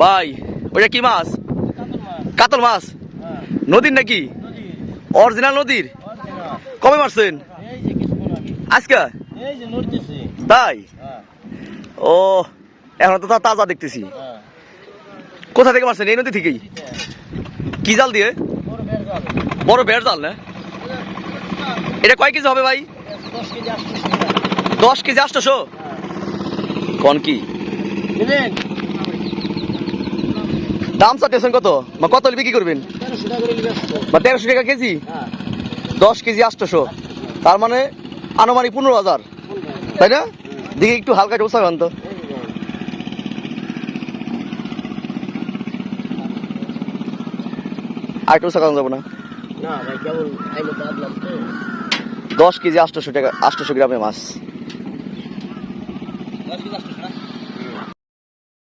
ভাই ওইটা কি মাছ? কাতল মাছ। নদীর নাকি? অরিজিনাল নদীর? কবে মারছেন আজকে? তাই? ও এখন তো তাজা দেখতেছি। কোথা থেকে মারছেন? এই নদী থেকেই? কি জাল দিয়ে? বড় বেড় জাল না? এটা কয় কেজি হবে ভাই? 10 কেজি 800? কোন কি দাম চাচ্ছেন কত? কত বিক্রি করবেন? 1300 টাকা কেজি। 10 কেজি 800, তার মানে আনুমানিক 15,000, তাই না? দেখি একটু হালকা একটু উৎসাহ তো। আর একটু উৎসাহ যাবো না? 10 কেজি 800 টাকা, 800 গ্রামের মাছ।